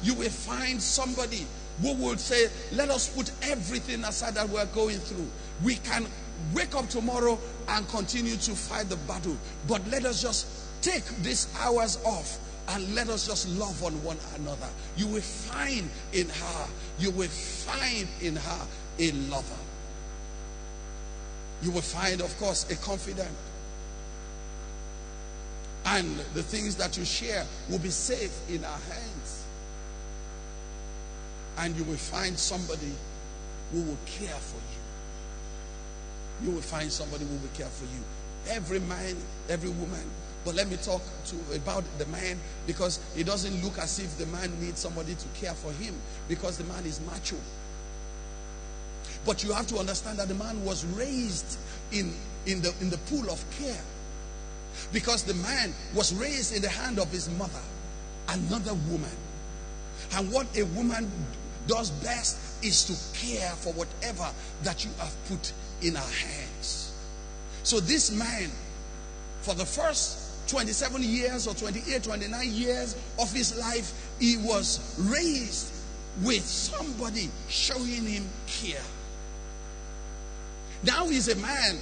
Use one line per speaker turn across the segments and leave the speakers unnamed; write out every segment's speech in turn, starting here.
you will find somebody who will say, let us put everything aside that we're going through. We can wake up tomorrow and continue to fight the battle, but let us just take these hours off and let us just love on one another. You will find in her, you will find in her a lover. You will find, of course, a confidant. And the things that you share will be safe in our hands. And you will find somebody who will care for you. You will find somebody who will care for you. Every man, every woman. But let me talk about the man, because it doesn't look as if the man needs somebody to care for him, because the man is macho. But you have to understand that the man was raised in the pool of care. Because the man was raised in the hand of his mother, another woman. And what a woman does best is to care for whatever that you have put in her hands. So this man, for the first 27 years or 28, 29 years of his life, he was raised with somebody showing him care. Now he's a man.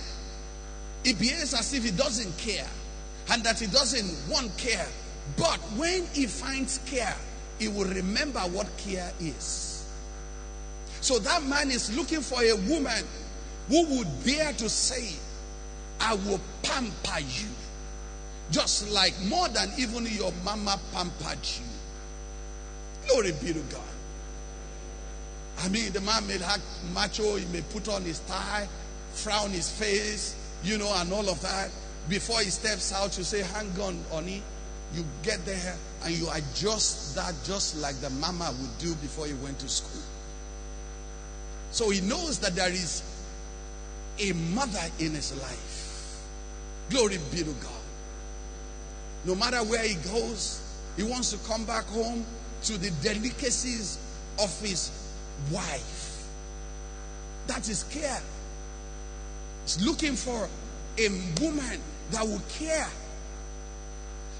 He behaves as if he doesn't care, and that he doesn't want care. But when he finds care, he will remember what care is. So that man is looking for a woman who would dare to say, I will pamper you, just like more than even your mama pampered you. Glory be to God. I mean, the man may act macho, he may put on his tie, frown his face, and all of that. Before he steps out, you say, hang on, honey. You get there and you adjust that just like the mama would do before he went to school. So he knows that there is a mother in his life. Glory be to God. No matter where he goes, he wants to come back home to the delicacies of his wife. That is care. He's looking for a woman that will care.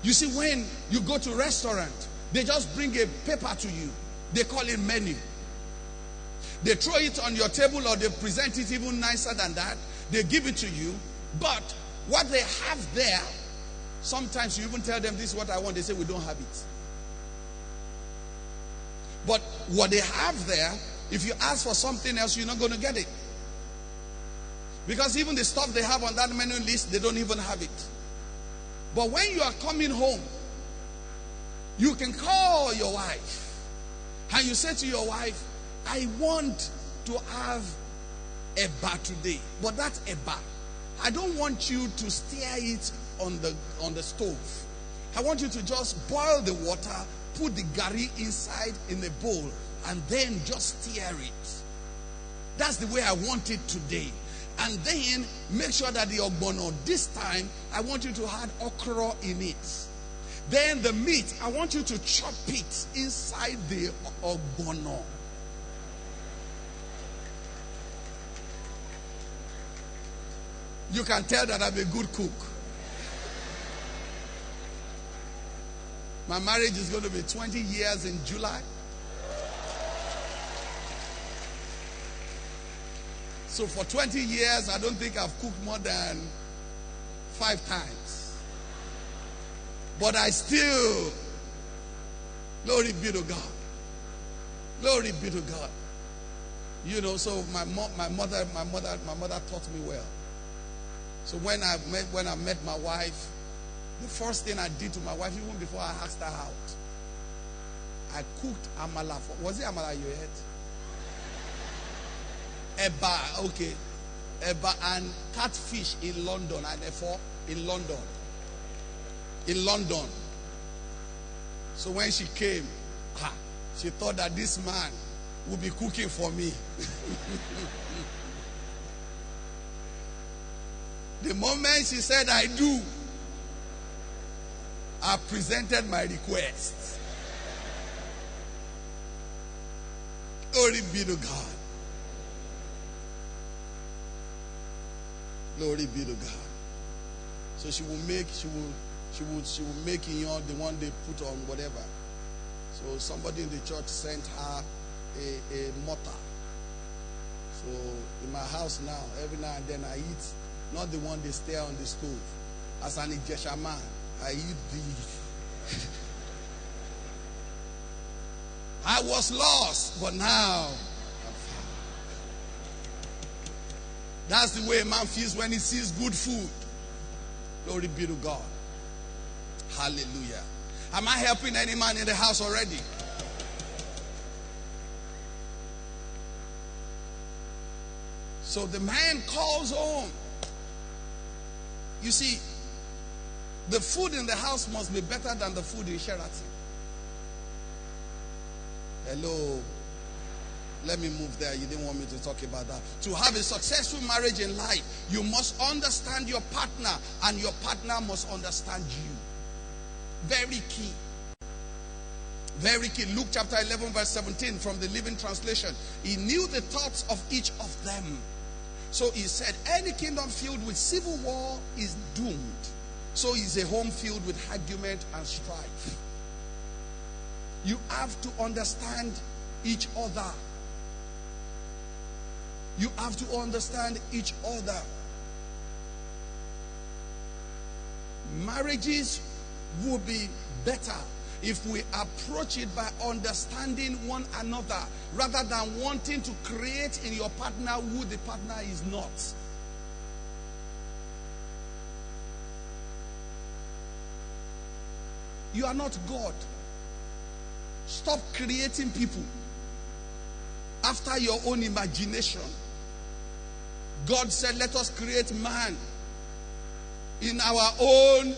You see, when you go to a restaurant, they just bring a paper to you. They call it menu. They throw it on your table, or they present it even nicer than that. They give it to you. But what they have there, sometimes you even tell them, this is what I want. They say, we don't have it. But what they have there, if you ask for something else, you're not going to get it. Because even the stuff they have on that menu list, they don't even have it. But when you are coming home, you can call your wife and you say to your wife, I want to have eba today. But that eba, I don't want you to stir it on the stove. I want you to just boil the water, put the gari inside in a bowl, and then just stir it. That's the way I want it today. And then make sure that the ogbono, this time, I want you to add okra in it. Then the meat, I want you to chop it inside the ogbono. You can tell that I'm a good cook. My marriage is going to be 20 years in July. So for 20 years, I don't think I've cooked more than 5 times. But I still, glory be to God. Glory be to God. So my mother taught me well. So when I met my wife, the first thing I did to my wife, even before I asked her out, I cooked amala. Was it amala you ate? Eba, okay. Eba and catfish in London, and therefore in London. In London. So when she came, she thought that this man would be cooking for me. The moment she said, I do, I presented my request. Glory be to God. Glory be to God. So she will make, the one they put on whatever. So somebody in the church sent her a mortar. So in my house now, every now and then I eat, not the one they stay on the stove. As an Ijesha man, I eat the... I was lost, but now I'm found. That's the way a man feels when he sees good food. Glory be to God. Hallelujah. Am I helping any man in the house already? So the man calls home. You see, the food in the house must be better than the food in Sheraton. Hello. Let me move there. You didn't want me to talk about that. To have a successful marriage in life, you must understand your partner, and your partner must understand you. Very key. Very key. Luke chapter 11 verse 17 from the Living Translation. He knew the thoughts of each of them. So he said, any kingdom filled with civil war is doomed. So is a home filled with argument and strife. You have to understand each other. You have to understand each other. Marriages will be better if we approach it by understanding one another rather than wanting to create in your partner who the partner is not. You are not God. Stop creating people after your own imagination. God said, let us create man in our own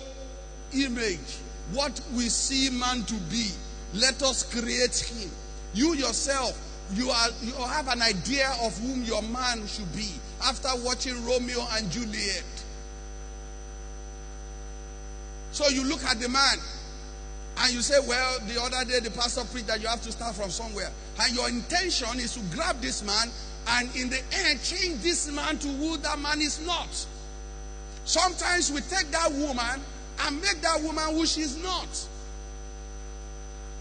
image. What we see man to be, let us create him. You yourself, you have an idea of whom your man should be after watching Romeo and Juliet. So you look at the man and you say, well, the other day the pastor preached that you have to start from somewhere. And your intention is to grab this man and in the end change this man to who that man is not. Sometimes we take that woman and make that woman who she is not.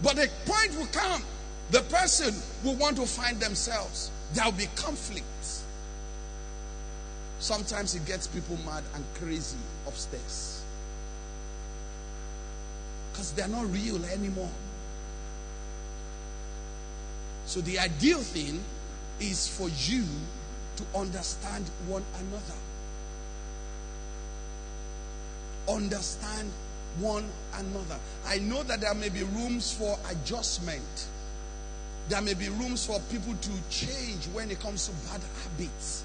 But the point will come, the person will want to find themselves. There will be conflict. Sometimes it gets people mad and crazy upstairs. Because they're not real anymore. So the ideal thing is for you to understand one another. Understand one another. I know that there may be rooms for adjustment. There may be rooms for people to change when it comes to bad habits.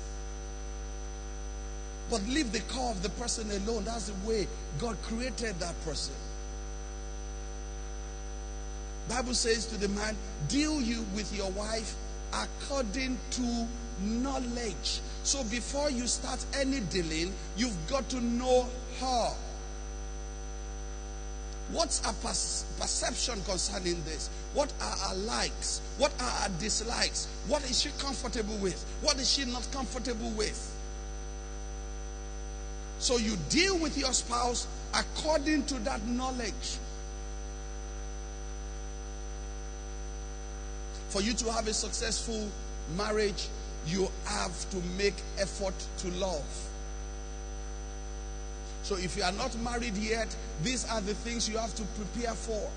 But leave the core of the person alone. That's the way God created that person. Bible says to the man, deal you with your wife according to knowledge. So before you start any dealing, you've got to know her. What's our perception concerning this? What are our likes? What are our dislikes? What is she comfortable with? What is she not comfortable with? So you deal with your spouse according to that knowledge. For you to have a successful marriage, you have to make effort to love. So if you are not married yet, these are the things you have to prepare for.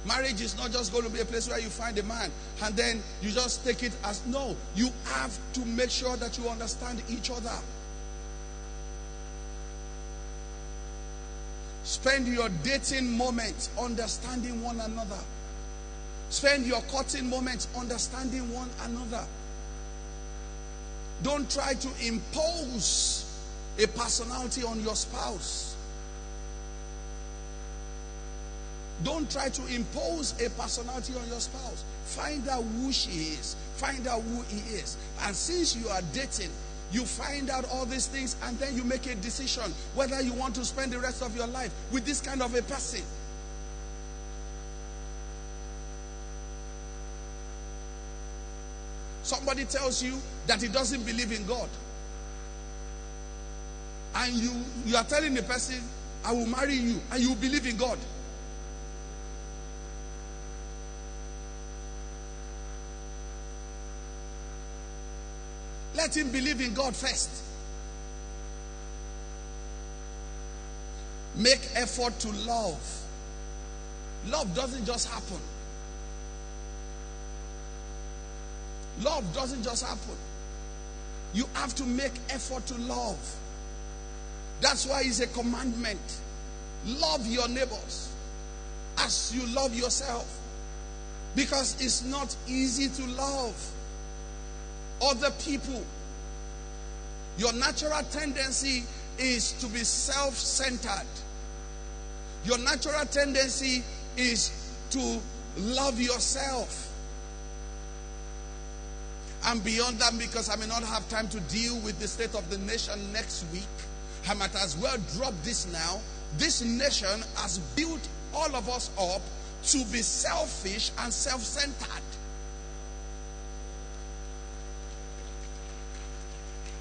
Marriage is not just going to be a place where you find a man and then you just take it as, no, you have to make sure that you understand each other. Spend your dating moments understanding one another. Spend your courting moments understanding one another. Don't try to impose a personality on your spouse. Don't try to impose a personality on your spouse. Find out who she is. Find out who he is. And since you are dating, you find out all these things and then you make a decision whether you want to spend the rest of your life with this kind of a person. Somebody tells you that he doesn't believe in God. And you are telling the person, I will marry you, and you believe in God. let him believe in God first. Make effort to love. Love doesn't just happen. Love doesn't just happen. You have to make effort to love. That's why it's a commandment. Love your neighbors as you love yourself. Because it's not easy to love other people. Your natural tendency is to be self-centered. Your natural tendency is to love yourself. And beyond that, because I may not have time to deal with the state of the nation next week, I might as well drop this now. This nation has built all of us up to be selfish and self-centered.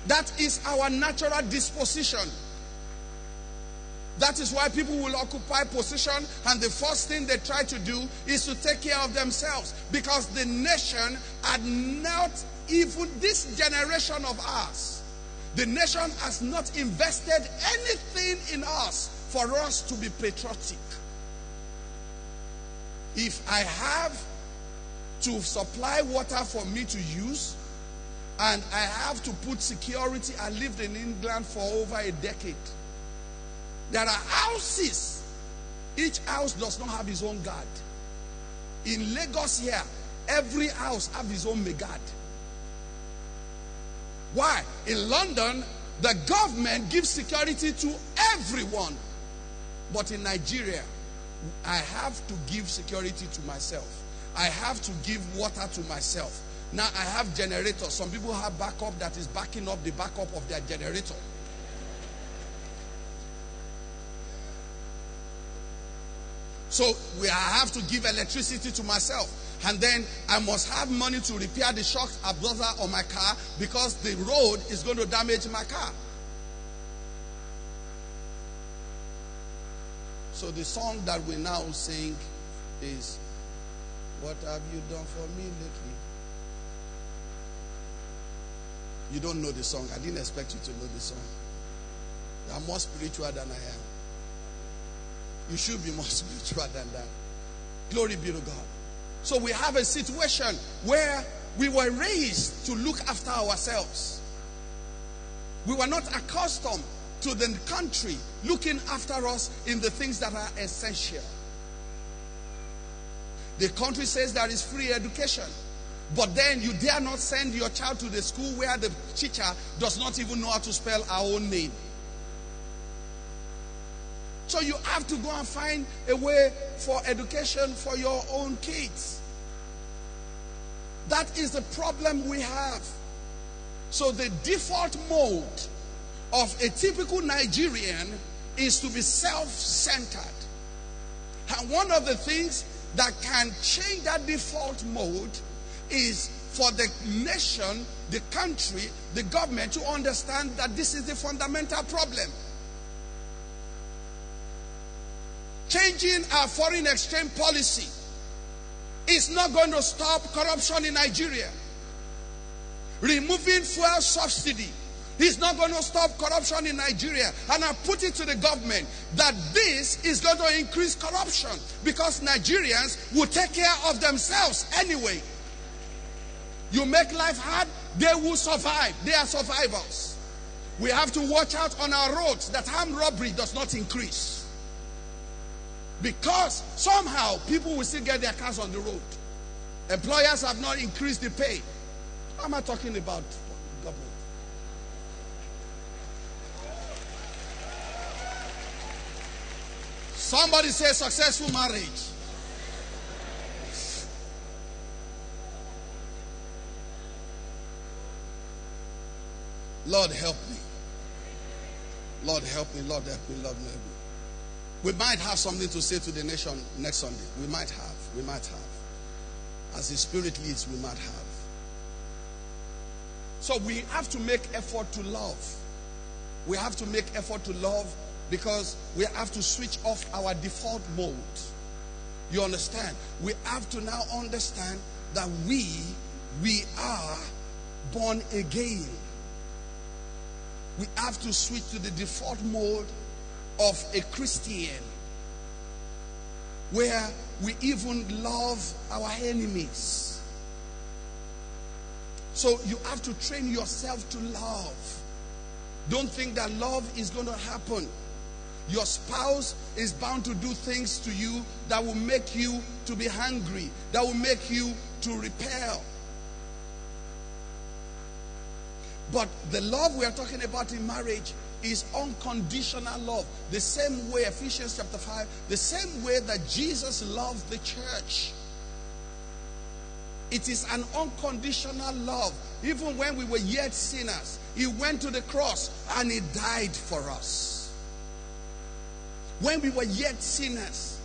That is our natural disposition. That is why people will occupy position, and the first thing they try to do is to take care of themselves, because the nation had not, even this generation of ours, the nation has not invested anything in us for us to be patriotic. If I have to supply water for me to use, and I have to put security, I lived in England for over a decade. There are houses. Each house does not have its own guard. In Lagos here, every house has its own guard. Why? In London, the government gives security to everyone. But in Nigeria, I have to give security to myself. I have to give water to myself. Now I have generators. Some people have backup that is backing up the backup of their generator. So I have to give electricity to myself. And then I must have money to repair the shock absorber on my car, because the road is going to damage my car. So the song that we now sing is, "What have you done for me lately?" You don't know the song. I didn't expect you to know the song. You are more spiritual than I am. You should be more spiritual than that. Glory be to God. So we have a situation where we were raised to look after ourselves. We were not accustomed to the country looking after us in the things that are essential. The country says there is free education, but then you dare not send your child to the school where the teacher does not even know how to spell our own name. So you have to go and find a way for education for your own kids. That is the problem we have. So the default mode of a typical Nigerian is to be self-centered. And one of the things that can change that default mode is for the nation, the country, the government to understand that this is the fundamental problem. Changing our foreign exchange policy is not going to stop corruption in Nigeria. Removing fuel subsidy is not going to stop corruption in Nigeria. And I put it to the government that this is going to increase corruption, because Nigerians will take care of themselves anyway. You make life hard, they will survive. They are survivors. We have to watch out on our roads that armed robbery does not increase. Because somehow people will still get their cars on the road. Employers have not increased the pay. How am I talking about government? Somebody say successful marriage. Lord help me. Lord help me. Lord help me. Lord help me. We might have something to say to the nation next Sunday. We might have. We might have. As the Spirit leads, we might have. So we have to make effort to love. We have to make effort to love, because we have to switch off our default mode. You understand? We have to now understand that we are born again. We have to switch to the default mode of a Christian, where we even love our enemies. So you have to train yourself to love. Don't think that love is going to happen. Your spouse is bound to do things to you that will make you to be hungry, that will make you to repel. But the love we are talking about in marriage is unconditional love. The same way, Ephesians chapter 5, the same way that Jesus loved the church. It is an unconditional love. Even when we were yet sinners, he went to the cross and he died for us. When we were yet sinners,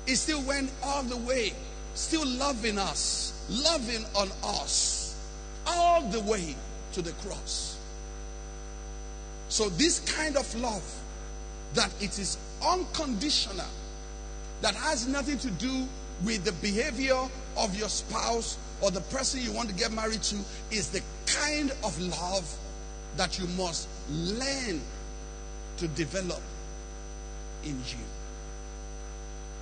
he still went all the way, still loving us, loving on us, all the way to the cross. So this kind of love, that it is unconditional, that has nothing to do with the behavior of your spouse or the person you want to get married to, is the kind of love that you must learn to develop in you.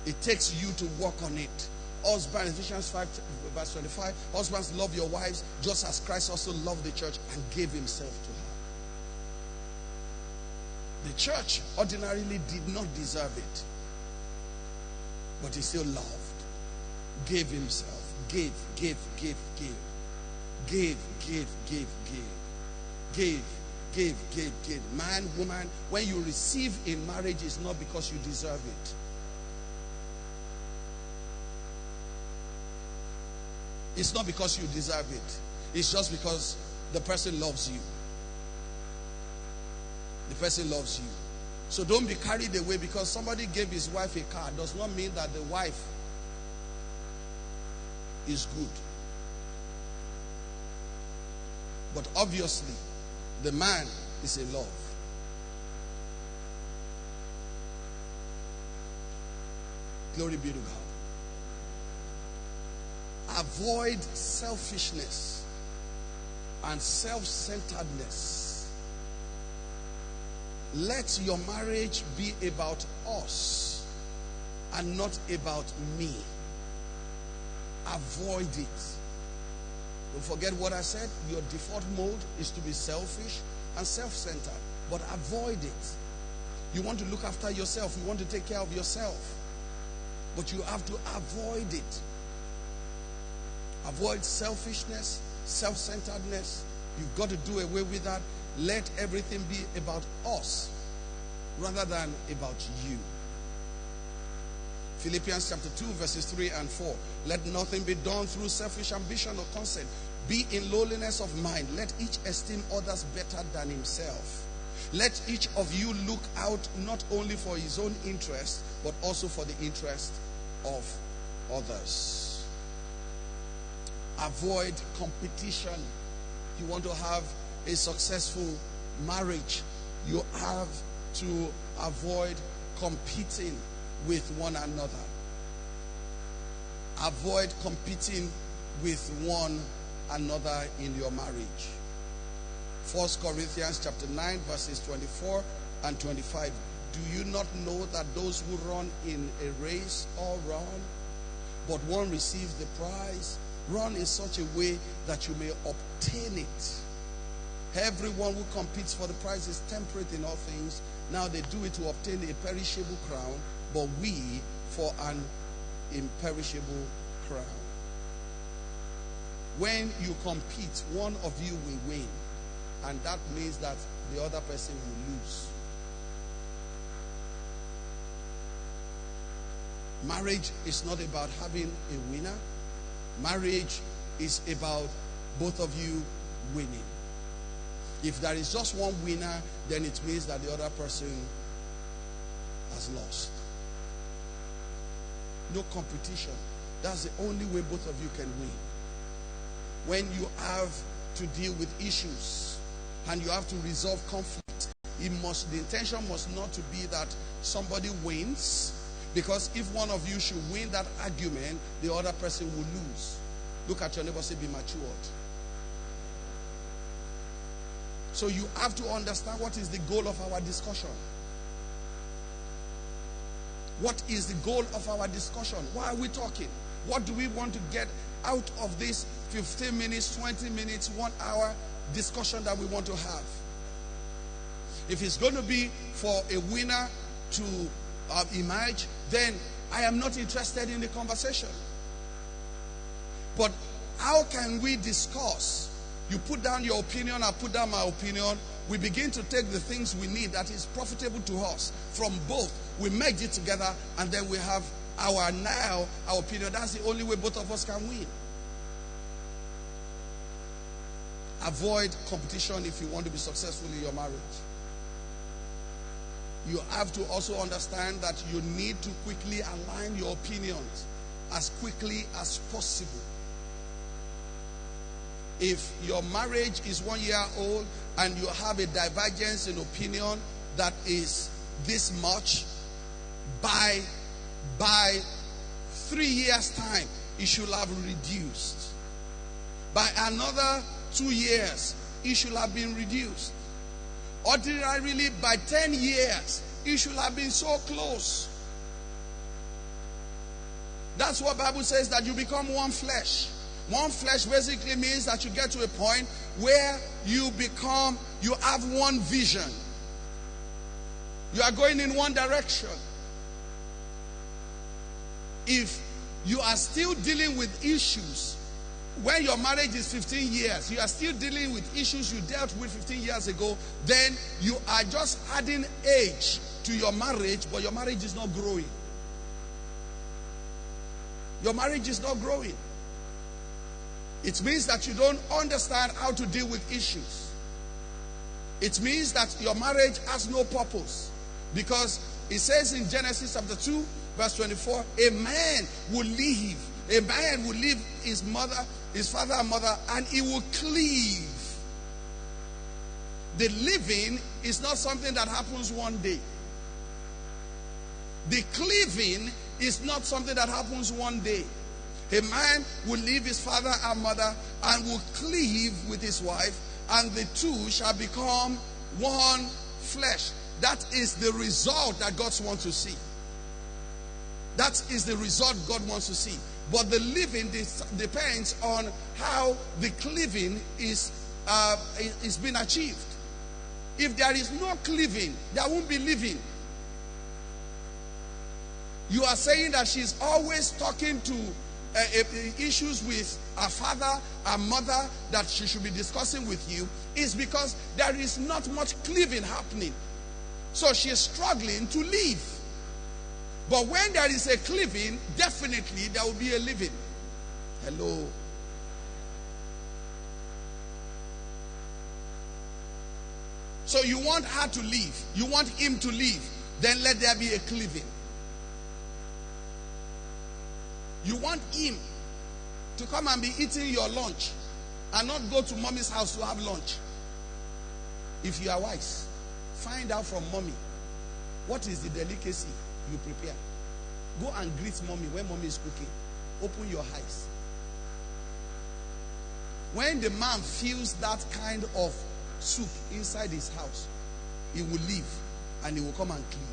It takes you to work on it. Husbands, Ephesians 5 verse 25, husbands, love your wives just as Christ also loved the church and gave himself to her. The church ordinarily did not deserve it, but he still loved, gave himself, gave. Man, woman, when you receive in marriage, it's not because you deserve it. It's not because you deserve it. It's just because the person loves you. The person loves you. So don't be carried away because somebody gave his wife a car. Does not mean that the wife is good. But obviously, the man is in love. Glory be to God. Avoid selfishness and self-centeredness. Let your marriage be about us and not about me. Avoid it. Don't forget what I said. Your default mode is to be selfish and self-centered. But avoid it. You want to look after yourself. You want to take care of yourself. But you have to avoid it. Avoid selfishness, self-centeredness. You've got to do away with that. Let everything be about us rather than about you. Philippians chapter 2 verses 3 and 4. Let nothing be done through selfish ambition or conceit. Be in lowliness of mind. Let each esteem others better than himself. Let each of you look out not only for his own interest, but also for the interest of others. Avoid competition. You want to have a successful marriage, you have to avoid competing with one another. Avoid competing with one another in your marriage. 1 Corinthians chapter 9 verses 24 and 25. Do you not know that those who run in a race all run, but one receives the prize? Run in such a way that you may obtain it. Everyone who competes for the prize is temperate in all things. Now they do it to obtain a perishable crown, but we for an imperishable crown. When you compete, one of you will win, and that means that the other person will lose. Marriage is not about having a winner. Marriage is about both of you winning. If there is just one winner, then it means that the other person has lost. No competition. That's the only way both of you can win. When you have to deal with issues and you have to resolve conflict, the intention must not to be that somebody wins, because if one of you should win that argument, the other person will lose. Look at your neighbor, say, be matured. So you have to understand what is the goal of our discussion. What is the goal of our discussion? Why are we talking? What do we want to get out of this 15 minutes, 20 minutes, 1 hour discussion that we want to have? If it's going to be for a winner to emerge, then I am not interested in the conversation. But how can we discuss? You put down your opinion, I put down my opinion. We begin to take the things we need that is profitable to us from both. We merge it together, and then we have our opinion. That's the only way both of us can win. Avoid competition if you want to be successful in your marriage. You have to also understand that you need to quickly align your opinions as quickly as possible. If your marriage is 1 year old and you have a divergence in opinion that is this much, by 3 years' time, it should have reduced. By another 2 years, it should have been reduced. Ordinarily, by 10 years, it should have been so close. That's what the Bible says, that you become one flesh. One flesh basically means that you get to a point where you have one vision. You are going in one direction. If you are still dealing with issues, when your marriage is 15 years, you are still dealing with issues you dealt with 15 years ago, then you are just adding age to your marriage, but your marriage is not growing. Your marriage is not growing. It means that you don't understand how to deal with issues. It means that your marriage has no purpose. Because it says in Genesis chapter 2, verse 24, a man will leave his father and mother, and he will cleave. The living is not something that happens one day. The cleaving is not something that happens one day. A man will leave his father and mother and will cleave with his wife, and the two shall become one flesh. That is the result that God wants to see. That is the result God wants to see. But the living depends on how the cleaving is being achieved. If there is no cleaving, there won't be living. You are saying that she's always talking to issues with her father and mother that she should be discussing with you, is because there is not much cleaving happening. So she is struggling to live. But when there is a cleaving, definitely there will be a living. Hello. So you want her to live, you want him to live, then let there be a cleaving. You want him to come and be eating your lunch and not go to mommy's house to have lunch. If you are wise, find out from mommy what is the delicacy you prepare. Go and greet mommy when mommy is cooking. Open your eyes. When the man feels that kind of soup inside his house, he will leave and he will come and clean.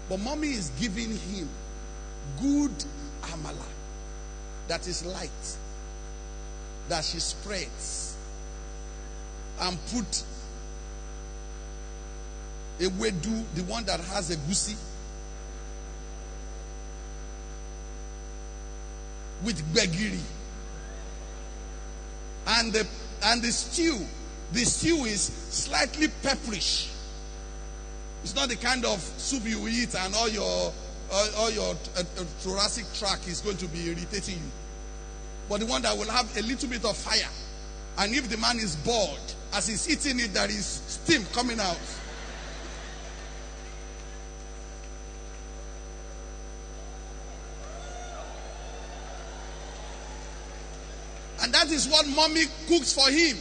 But mommy is giving him good amala that is light, that she spreads and put a wedu, the one that has a goosey, with begiri, and the stew is slightly pepperish. It's not the kind of soup you eat and all your thoracic tract is going to be irritating you, but the one that will have a little bit of fire. And if the man is bored, as he's eating it, there is steam coming out. And that is what mommy cooks for him.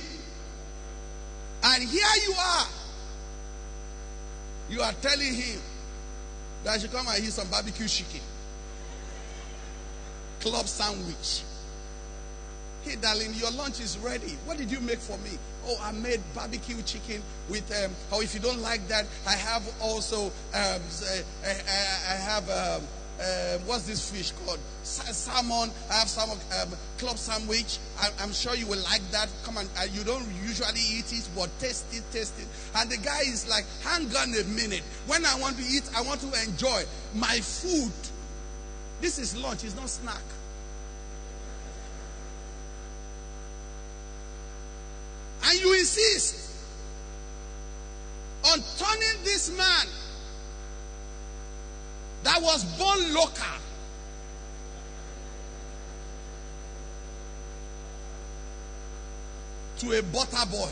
And here you are. You are telling him that I should come and eat some barbecue chicken, club sandwich, Hey, darling, your lunch is ready. What did you make for me? Oh, I made barbecue chicken with, or if you don't like that, I have also, I have, what's this fish called? Salmon. I have salmon, club sandwich. I'm sure you will like that. Come on, you don't usually eat it, but taste it. And the guy is like, hang on a minute. When I want to eat, I want to enjoy my food. This is lunch, it's not snack. And you insist on turning this man that was born local to a butter boy.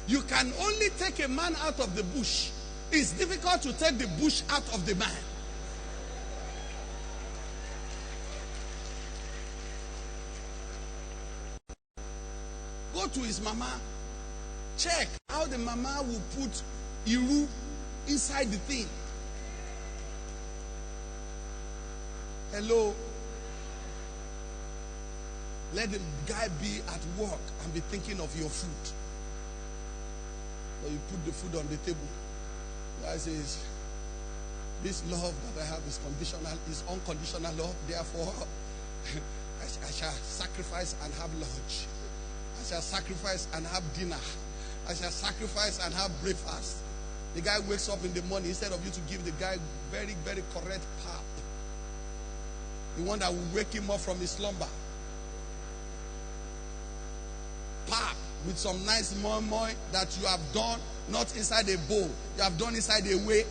You can only take a man out of the bush. It's difficult to take the bush out of the man. Go to his mama. Check how the mama will put iru inside the thing. Hello. Let the guy be at work and be thinking of your food. Or you put the food on the table. The guy says, this love that I have is conditional, is unconditional love. Therefore, I shall sacrifice and have lunch. I shall sacrifice and have dinner. I shall sacrifice and have breakfast. The guy wakes up in the morning, instead of you to give the guy very, very correct pap, the one that will wake him up from his slumber. Pap with some nice moi that you have done, not inside a bowl. You have done inside a way.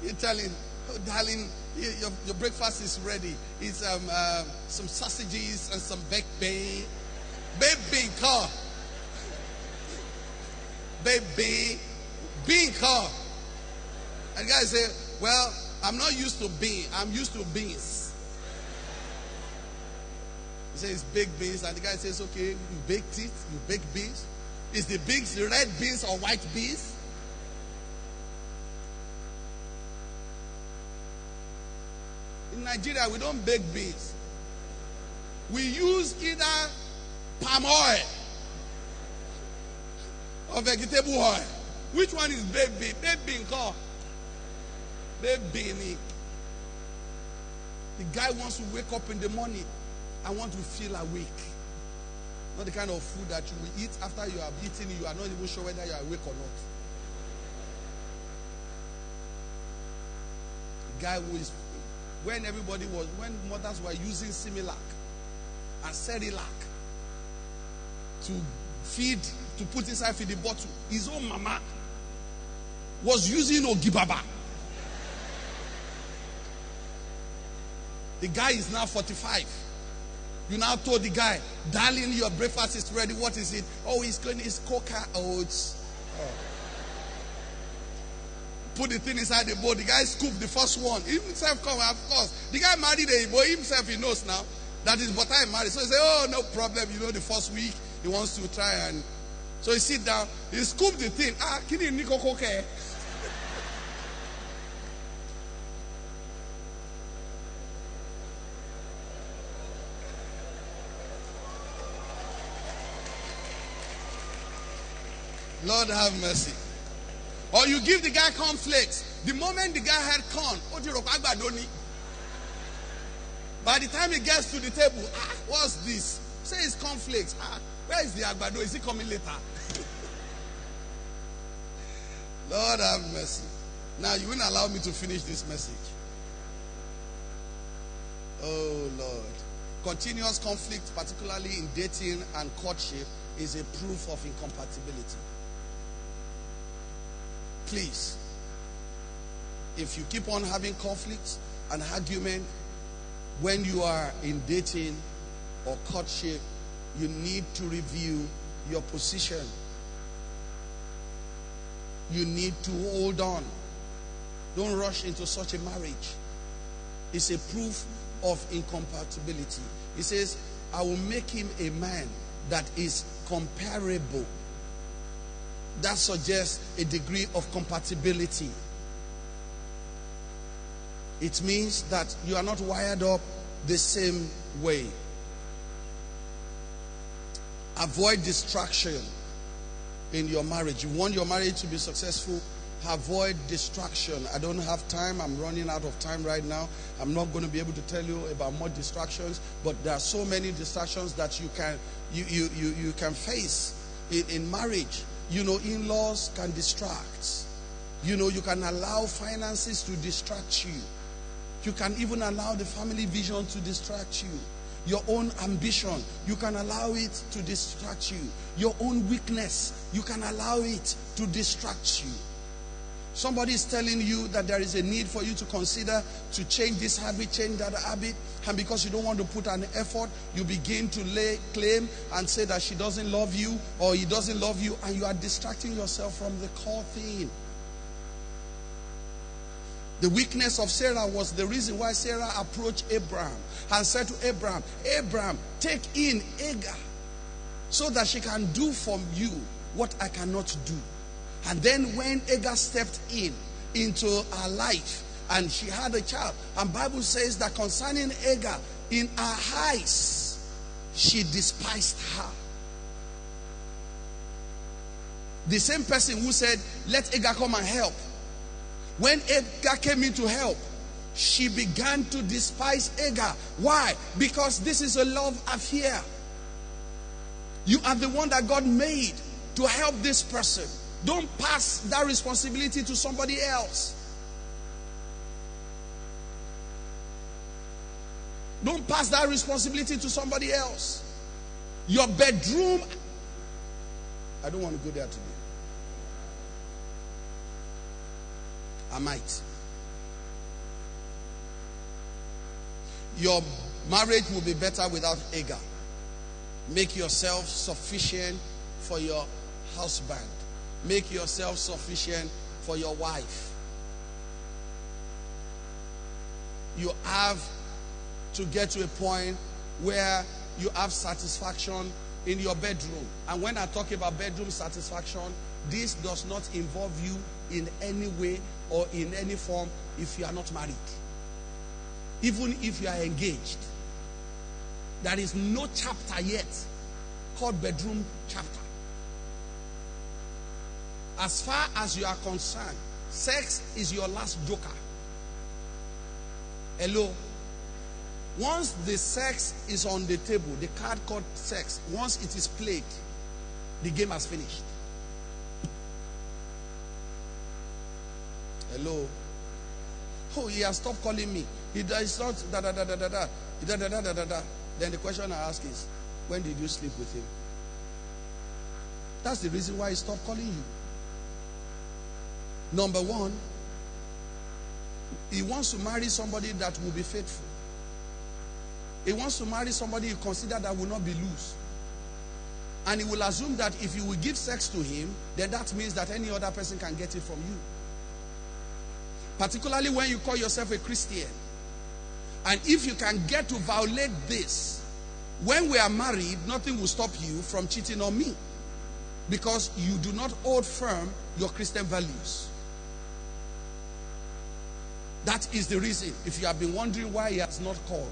You're telling, oh, darling, your breakfast is ready. It's some sausages and some baked bean. Baked bean car. Baked bean car. And the guy say, well, I'm not used to bean. I'm used to beans. He says baked beans. And the guy says, okay, you baked it. You baked beans. Is the beans red beans or white beans? In Nigeria, we don't bake beans. We use either palm oil or vegetable oil. Which one is baked bean? Baked bean called baked bean. The guy wants to wake up in the morning and want to feel awake. Not the kind of food that you will eat after you have eaten it. You are not even sure whether you are awake or not. The guy who is, when mothers were using Similac and Cerilac to feed, to put inside feeding bottle, his own mama was using Ogibaba. The guy is now 45. You now told the guy, darling, your breakfast is ready. What is it? Oh, it's coca oats. Oh. Put the thing inside the bowl. The guy scooped the first one. He himself come, of course. The guy married a boy himself. He knows now that his butter is married. So he say, oh, no problem. You know, the first week he wants to try and. So he sit down. He scooped the thing. Can you niko coca? Lord have mercy. Or you give the guy cornflakes. The moment the guy had corn, by the time he gets to the table, what's this? Say it's cornflakes. Where is the agbado? Is he coming later? Lord have mercy. Now you won't allow me to finish this message. Oh Lord. Continuous conflict, particularly in dating and courtship, is a proof of incompatibility. Please, if you keep on having conflicts and argument when you are in dating or courtship, you need to review your position. You need to hold on. Don't rush into such a marriage. It's a proof of incompatibility. He says, I will make him a man that is comparable that suggests a degree of compatibility. It means that you are not wired up the same way. Avoid distraction in your marriage. You want your marriage to be successful, avoid distraction. I don't have time. I'm running out of time right now. I'm not going to be able to tell you about more distractions, but there are so many distractions that you can face in marriage. You know, in-laws can distract. You know, you can allow finances to distract you. You can even allow the family vision to distract you. Your own ambition, you can allow it to distract you. Your own weakness, you can allow it to distract you. Somebody is telling you that there is a need for you to consider to change this habit, change that habit, and because you don't want to put an effort, you begin to lay claim and say that she doesn't love you or he doesn't love you, and you are distracting yourself from the core thing. The weakness of Sarah was the reason why Sarah approached Abraham and said to Abraham, Abraham, take in Hagar so that she can do for you what I cannot do. And then when Hagar stepped into her life and she had a child, and Bible says that concerning Hagar, in her eyes, she despised her. The same person who said, let Hagar come and help. When Hagar came in to help, she began to despise Hagar. Why? Because this is a love affair. You are the one that God made to help this person. Don't pass that responsibility to somebody else. Don't pass that responsibility to somebody else. Your bedroom. I don't want to go there today. I might. Your marriage will be better without Hagar. Make yourself sufficient for your husband. Make yourself sufficient for your wife. You have to get to a point where you have satisfaction in your bedroom. And when I talk about bedroom satisfaction, this does not involve you in any way or in any form if you are not married. Even if you are engaged. There is no chapter yet called bedroom chapter. As far as you are concerned, sex is your last joker. Hello? Once the sex is on the table, the card called sex, once it is played, the game has finished. Hello? Oh, he has stopped calling me. He does not da da da da da da da da da da da da. Then the question I ask is, when did you sleep with him? That's the reason why he stopped calling you. Number one, he wants to marry somebody that will be faithful. He wants to marry somebody you consider that will not be loose. And he will assume that if you will give sex to him, then that means that any other person can get it from you. Particularly when you call yourself a Christian. And if you can get to violate this, when we are married, nothing will stop you from cheating on me. Because you do not hold firm your Christian values. That is the reason. If you have been wondering why he has not called,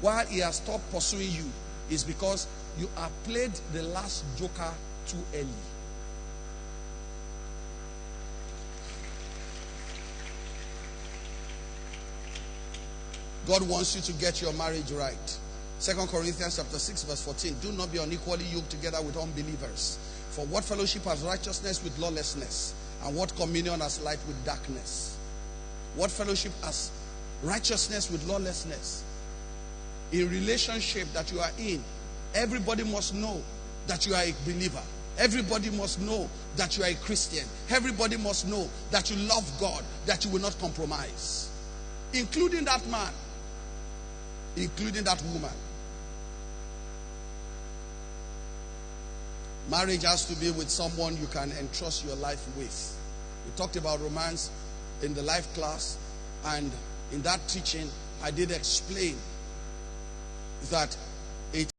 why he has stopped pursuing you, is because you have played the last joker too early. God wants you to get your marriage right. 2 Corinthians chapter 6 verse 14. Do not be unequally yoked together with unbelievers. For what fellowship has righteousness with lawlessness? And what communion has light with darkness? What fellowship has righteousness with lawlessness? In relationship that you are in, everybody must know that you are a believer. Everybody must know that you are a Christian. Everybody must know that you love God, that you will not compromise. Including that man. Including that woman. Marriage has to be with someone you can entrust your life with. We talked about romance in the life class, and in that teaching I did explain that